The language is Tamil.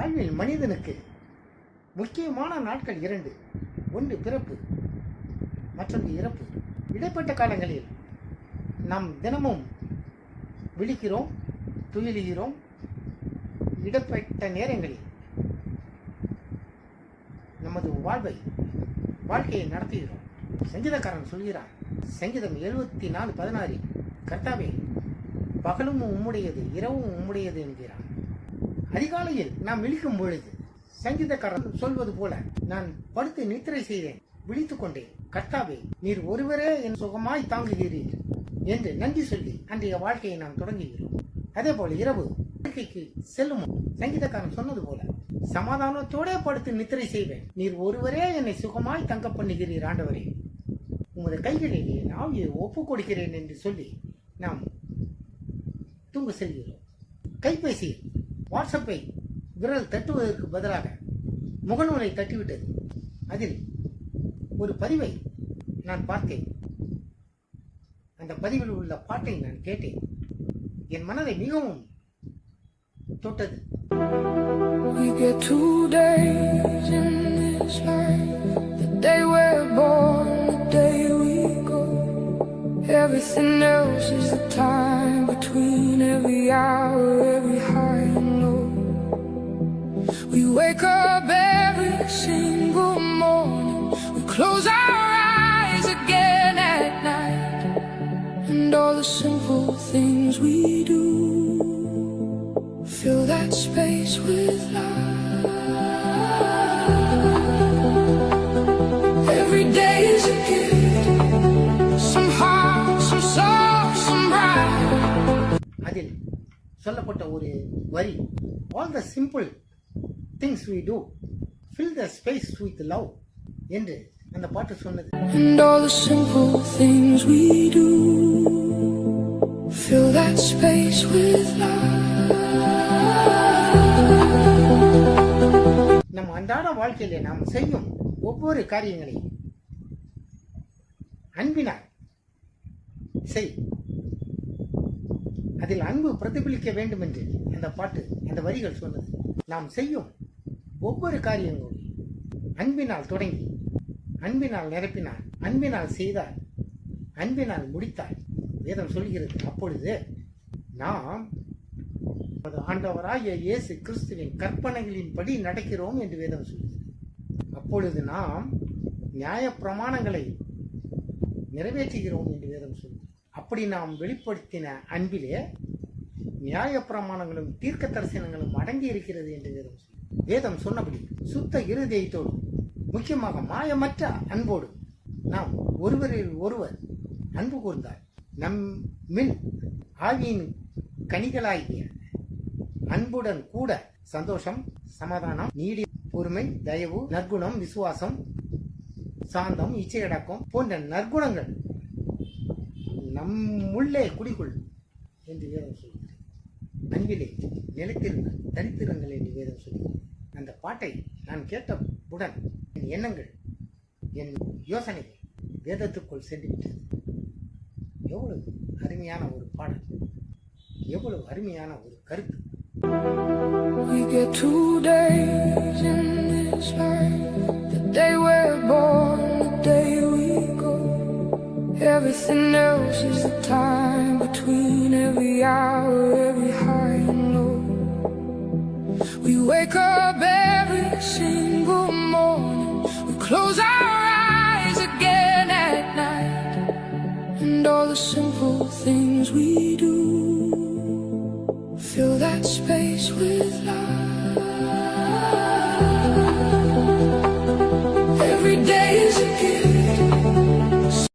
வாழ்வில் மனிதனுக்கு முக்கியமான நாட்கள் இரண்டு. ஒன்று பிறப்பு, மற்றொன்று இறப்பு. இடைப்பட்ட காலங்களில் நாம் தினமும் விழிக்கிறோம், துயிலுகிறோம். இடைப்பட்ட நேரங்களில் நமது வாழ்க்கையை நடத்துகிறோம். சங்கீதக்காரன் சொல்கிறான், சங்கீதம் 74:16, கர்த்தாவே, பகலும் உம்முடையது, இரவும் உம்முடையது என்கிறான். அதிகாலையில் நாம் விழிக்கும் பொழுது சங்கீதக்காரன் சொல்வது போல, நான் படுத்து நித்திரை செய்தேன், விழித்துக் கொண்டேன், கர்த்தாவே, நீர் ஒருவரே என் சுகமாய் தாங்குகிறீர் என்று நன்றி சொல்லி அன்றைய வாழ்க்கையை நாம் தொடங்குகிறோம். அதே போல இரவு வாழ்க்கைக்கு செல்லும் சங்கீதக்காரன் சொன்னது போல, சமாதானத்தோட படுத்து நித்திரை செய்வேன், நீர் ஒருவரே என்னை சுகமாய் தங்க பண்ணுகிறீர் ஆண்டவரே, உமது கைகளிலே ஆவியை ஒப்பு கொடுக்கிறேன் என்று சொல்லி நாம் தூங்க செல்கிறோம். கைபேசி வாட்ஸ்அப்பை விரல் தட்டுவதற்கு பதிலாக முகநூலை தட்டிவிட்டது. அதில் ஒரு பதிவை நான் பார்த்தேன். அந்த பதிவில் உள்ள பாட்டை நான் கேட்டேன். என் மனதை மிகவும் தொட்டது. We get 2 days in this life, the day we're born, the day we go. Everything else is the time between every hour, every high and low. We wake up every single morning, we close our eyes again at night, and all the simple things we do fill that space with love. Every day is a gift, some hard, some soft, some bright. அதில் சொல்லப்பட்ட ஒரு வரி, all the simple things we do fill the space with love என்று அந்த பாட்டு சொன்னது. And all the simple things we do fill that space with love. நம் அன்றாட வாழ்க்கையிலே நாம் செய்யும் ஒவ்வொரு காரியங்களையும் அன்பினால் செய், அதில் அன்பு பிரதிபலிக்க வேண்டும் என்று அந்த பாட்டு, அந்த வரிகள் சொன்னது. நாம் செய்யும் ஒவ்வொரு காரியங்களும் அன்பினால் தொடங்கி, அன்பினால் நிரப்பினார், அன்பினால் செய்தார், அன்பினால் முடித்தார். வேதம் சொல்கிறது, அப்பொழுது நாம் ஆண்டவராகிய இயேசு கிறிஸ்துவின் கற்பனைகளின் படி நடக்கிறோம் என்று வேதம் சொல்கிறது. அப்பொழுது நாம் நியாய பிரமாணங்களை நிறைவேற்றுகிறோம் என்று வேதம் சொல்கிறது. அப்படி நாம் வெளிப்படுத்தின அன்பிலே நியாய பிரமாணங்களும் தீர்க்க தரிசனங்களும் அடங்கி இருக்கிறது என்று வேதம் சொல்கிறது. வேதம் சொன்னபடி சுத்த இருதயத்தோடு, முக்கியமாக மாயமற்ற அன்போடு நாம் ஒருவரில் ஒருவர் அன்பு கூர்ந்தால் நம்மில் ஆவியின் கனிகளாகிய அன்புடன் கூட சந்தோஷம், சமாதானம், நீடிய பொறுமை, தயவு, நற்குணம், விசுவாசம், சாந்தம், இச்சையடக்கம் போன்ற நற்குணங்கள் நம்முள்ளே குடிகொள்ளும் என்று வேதம் சொல்கிறது. அன்பிலே நிலைத்திருங்கள், தரித்திருங்கள் என்று வேதம் சொல்கிறது. அந்த பாட்டை நான் கேட்டவுடன் என் எண்ணங்கள், என் யோசனைகள் வேதத்துக்குள் சென்றுவிட்டது. எவ்வளவு அருமையான ஒரு பாடல், எவ்வளவு அருமையான ஒரு கருத்து. We get 2 days in this life, the day we're born, the day we go. Everything else is the time between every hour, every high and low. We wake up every single morning, we close our eyes again at night, and all the simple things we